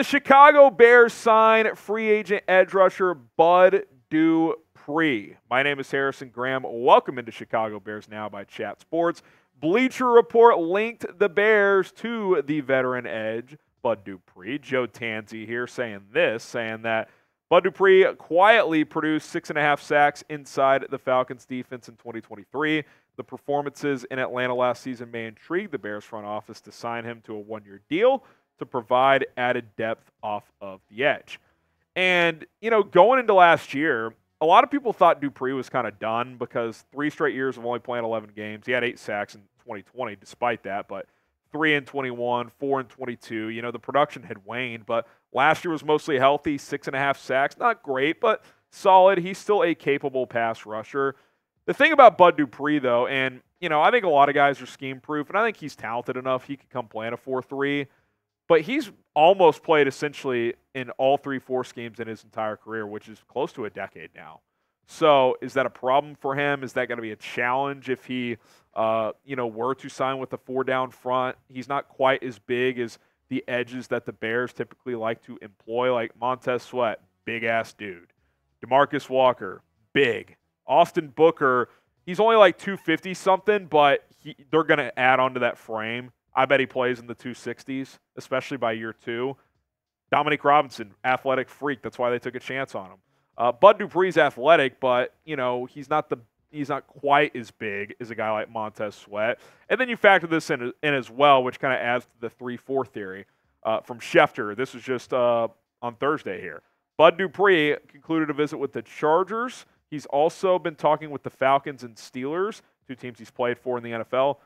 the Chicago Bears sign free agent edge rusher Bud Dupree. My name is Harrison Graham. Welcome into Chicago Bears Now by Chat Sports. Bleacher Report linked the Bears to the veteran edge, Bud Dupree. Joe Tanzi here saying that Bud Dupree quietly produced 6.5 sacks inside the Falcons defense in 2023. The performances in Atlanta last season may intrigue the Bears front office to sign him to a one-year deal to provide added depth off of the edge. And, going into last year, a lot of people thought Dupree was kind of done because 3 straight years of only playing 11 games. He had 8 sacks in 2020 despite that, but 3 in 21, 4 in 22. The production had waned, but last year was mostly healthy, 6.5 sacks. Not great, but solid. He's still a capable pass rusher. The thing about Bud Dupree, though, and, I think a lot of guys are scheme-proof, and I think he's talented enough. He could come play in a 4-3, but he's almost played essentially in all 3-4 schemes in his entire career, which is close to a decade now. So is that a problem for him? Is that going to be a challenge if he, were to sign with a 4-down front? He's not quite as big as the edges that the Bears typically like to employ, like Montez Sweat, big-ass dude. DeMarcus Walker, big. Austin Booker, he's only like 250-something, but they're going to add on to that frame. I bet he plays in the 260s, especially by year 2. Dominique Robinson, athletic freak. That's why they took a chance on him. Bud Dupree's athletic, but he's not quite as big as a guy like Montez Sweat. And then you factor this in as well, which kind of adds to the 3-4 theory from Schefter. This was just on Thursday here. Bud Dupree concluded a visit with the Chargers. He's also been talking with the Falcons and Steelers, 2 teams he's played for in the NFL.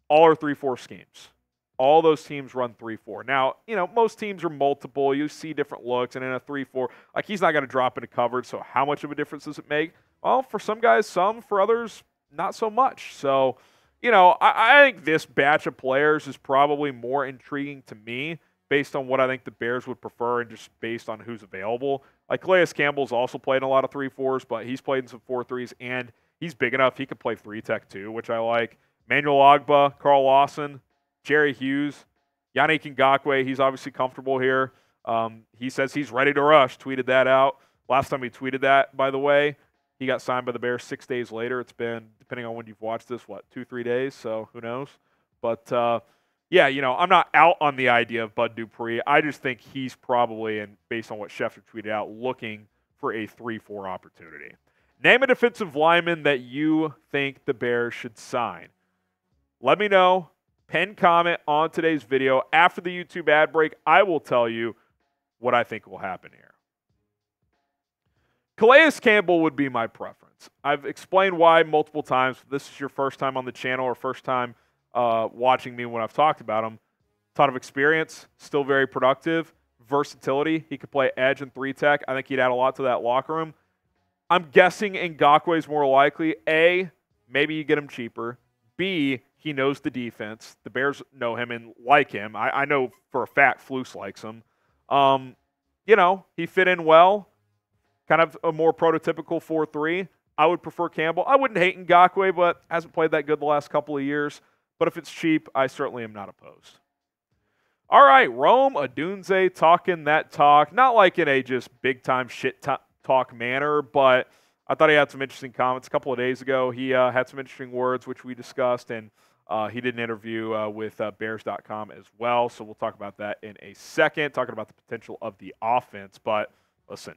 All are 3-4 schemes. All those teams run 3-4. Now, most teams are multiple. You see different looks, and in a 3-4, he's not going to drop into coverage, so how much of a difference does it make? Well, for some guys, some. For others, not so much. So, I think this batch of players is probably more intriguing to me based on what I think the Bears would prefer and just based on who's available. Calais Campbell's also played in a lot of 3-4s, but he's played in some 4-3s, and he's big enough. He could play 3-tech too, which I like. Manuel Ogbah, Carl Lawson, Jerry Hughes, Yannick Ngakoue, he's obviously comfortable here. He says he's ready to rush, tweeted that out. Last time he tweeted that, by the way, he got signed by the Bears 6 days later. It's been, depending on when you've watched this, 2-3 days, so who knows. But, I'm not out on the idea of Bud Dupree. I just think he's probably, and based on what Schefter tweeted out, looking for a 3-4 opportunity. Name a defensive lineman that you think the Bears should sign. Let me know. Pin comment on today's video. After the YouTube ad break, I will tell you what I think will happen here. Calais Campbell would be my preference. I've explained why multiple times. If this is your first time on the channel or first time watching me when I've talked about him. Ton of experience, still very productive, versatility. He could play edge and 3-tech. I think he'd add a lot to that locker room. I'm guessing Ngakoue is more likely. A, maybe you get him cheaper. B, he knows the defense. The Bears know him and like him. I know for a fact Flus likes him. He fit in well. Kind of a more prototypical 4-3. I would prefer Campbell. I wouldn't hate Ngakoue, but hasn't played that good the last couple of years. But if it's cheap, I certainly am not opposed. All right, Rome Odunze talking that talk. Not like in a just big-time shit talk manner, but I thought he had some interesting comments. A couple of days ago, he had some interesting words, which we discussed, and he did an interview with Bears.com as well, so we'll talk about that in a second, talking about the potential of the offense. But listen,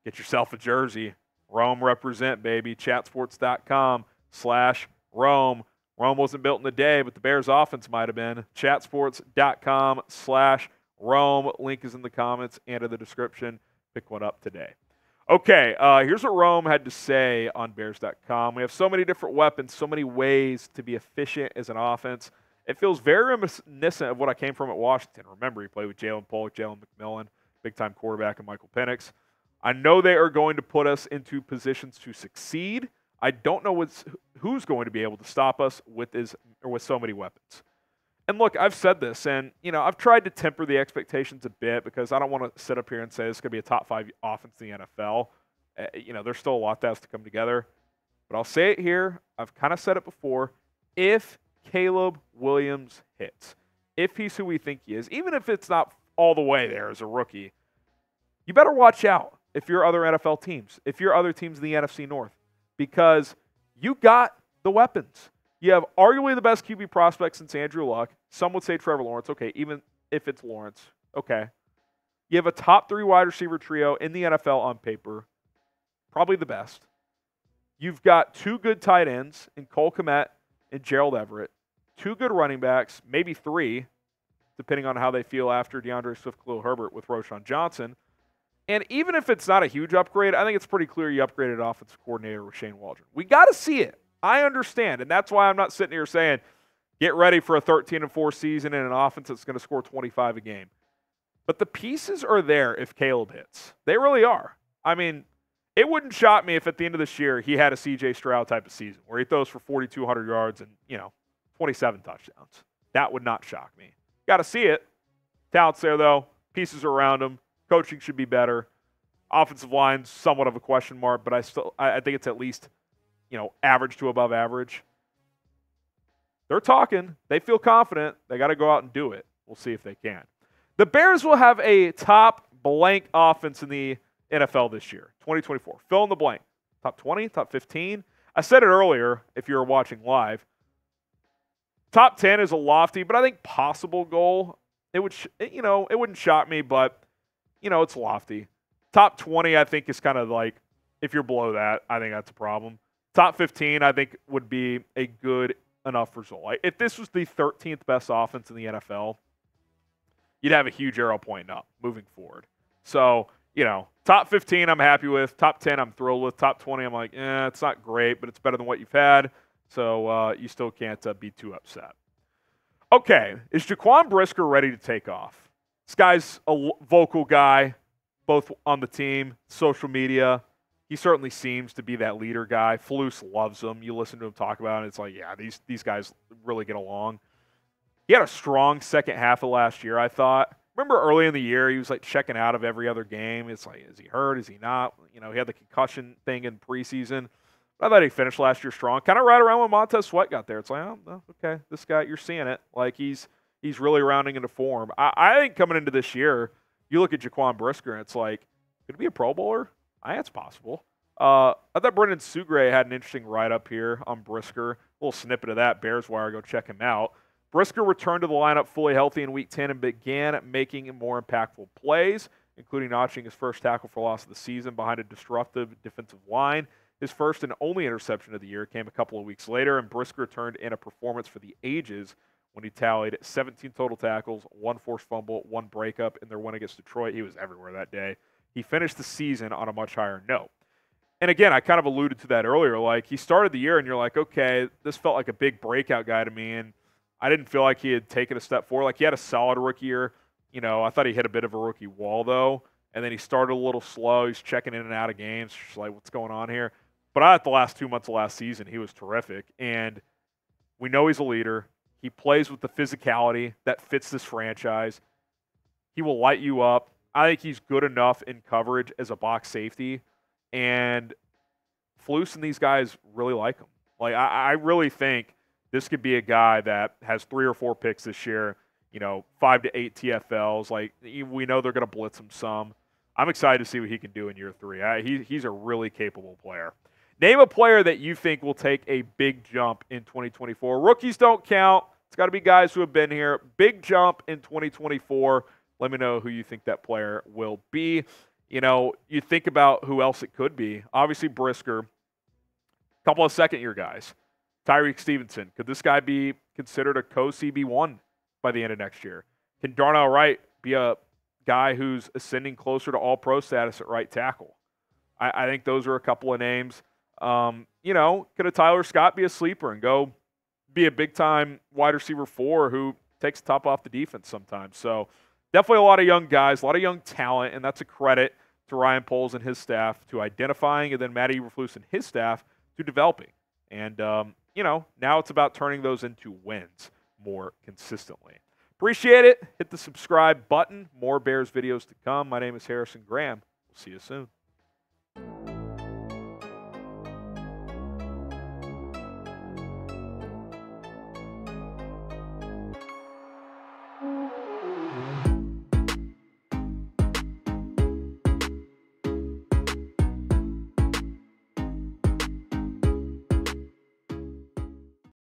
get yourself a jersey. Rome represent, baby. Chatsports.com/Rome. Rome wasn't built in a day, but the Bears offense might have been. Chatsports.com/Rome. Link is in the comments and in the description. Pick one up today. Okay, here's what Rome had to say on Bears.com. We have so many different weapons, so many ways to be efficient as an offense. It feels very reminiscent of what I came from at Washington. Remember, he played with Jalen Polk, Jalen McMillan, big-time quarterback, and Michael Penix. I know they are going to put us into positions to succeed. I don't know who's going to be able to stop us with so many weapons. And look, I've said this, and I've tried to temper the expectations a bit because I don't want to sit up here and say this is going to be a top 5 offense in the NFL. There's still a lot that has to come together. But I'll say it here. I've kind of said it before. If Caleb Williams hits, if he's who we think he is, even if it's not all the way there as a rookie. You better watch out if you're other NFL teams, if you're other teams in the NFC North, because you got the weapons. You have arguably the best QB prospect since Andrew Luck. Some would say Trevor Lawrence. Okay, even if it's Lawrence. Okay. You have a top 3 wide receiver trio in the NFL on paper. Probably the best. You've got 2 good tight ends in Cole Kmet and Gerald Everett. 2 good running backs, maybe 3, depending on how they feel after DeAndre Swift, Khalil Herbert with Roschon Johnson. And even if it's not a huge upgrade, I think it's pretty clear you upgraded offensive coordinator with Shane Waldron. We got to see it. I understand, and that's why I'm not sitting here saying, get ready for a 13-4 season and an offense that's going to score 25 a game. But the pieces are there if Caleb hits. They really are. I mean, it wouldn't shock me if at the end of this year he had a C.J. Stroud type of season where he throws for 4,200 yards and, 27 touchdowns. That would not shock me. Got to see it. Talent's there, though. Pieces are around him. Coaching should be better. Offensive line's somewhat of a question mark, but I think it's at least, average to above average. They're talking. They feel confident. They got to go out and do it. We'll see if they can. The Bears will have a top blank offense in the NFL this year, 2024. Fill in the blank. Top 20, top 15. I said it earlier if you were watching live. Top 10 is a lofty, but I think possible goal. It wouldn't shock me, but, it's lofty. Top 20, I think, is kind of like, if you're below that, I think that's a problem. Top 15, I think, would be a good enough result. Like, if this was the 13th best offense in the NFL, you'd have a huge arrow pointing up moving forward. So, top 15 I'm happy with. Top 10 I'm thrilled with. Top 20 I'm like, it's not great, but it's better than what you've had. So you still can't be too upset. Okay, is Jaquan Brisker ready to take off? This guy's a vocal guy, both on the team, social media. He certainly seems to be that leader guy. Flus loves him. You listen to him talk about it, it's like, yeah, these guys really get along. He had a strong second half of last year, I thought. Remember early in the year, he was like checking out of every other game. It's like, is he hurt? Is he not? He had the concussion thing in preseason. I thought he finished last year strong. Kind of right around when Montez Sweat got there. It's like, oh, okay, this guy, you're seeing it. Like, he's really rounding into form. I think coming into this year, you look at Jaquan Brisker, and it's like, could he be a Pro Bowler? I think it's possible. I thought Brendan Sugray had an interesting write-up here on Brisker. A little snippet of that. Bears Wire, go check him out. Brisker returned to the lineup fully healthy in Week 10 and began making more impactful plays, including notching his first tackle for loss of the season behind a disruptive defensive line. His first and only interception of the year came a couple of weeks later, and Brisker turned in a performance for the ages when he tallied 17 total tackles, 1 forced fumble, 1 breakup in their win against Detroit. He was everywhere that day. He finished the season on a much higher note. And again, I kind of alluded to that earlier. Like, he started the year, and you're like, okay, this felt like a big breakout guy to me, and I didn't feel like he had taken a step forward. Like, he had a solid rookie year. I thought he hit a bit of a rookie wall, though, and then he started a little slow. He's checking in and out of games. Just like, what's going on here? But I thought the last 2 months of last season, he was terrific. And we know he's a leader. He plays with the physicality that fits this franchise. He will light you up. I think he's good enough in coverage as a box safety. And Flus and these guys really like him. Like, I really think this could be a guy that has 3 or 4 picks this year, 5 to 8 TFLs. Like, we know they're going to blitz him some. I'm excited to see what he can do in year 3. He's a really capable player. Name a player that you think will take a big jump in 2024. Rookies don't count. It's got to be guys who have been here. Big jump in 2024. Let me know who you think that player will be. You think about who else it could be. Obviously, Brisker. A couple of second-year guys. Tyreek Stevenson. Could this guy be considered a co-CB1 by the end of next year? Can Darnell Wright be a guy who's ascending closer to all-pro status at right tackle? I think those are a couple of names. Could a Tyler Scott be a sleeper and go be a big-time wide receiver 4 who takes the top off the defense sometimes? So definitely a lot of young guys, a lot of young talent, and that's a credit to Ryan Poles and his staff to identifying, and then Matt Eberflus and his staff to developing. And, now it's about turning those into wins more consistently. Appreciate it. Hit the subscribe button. More Bears videos to come. My name is Harrison Graham. We'll see you soon.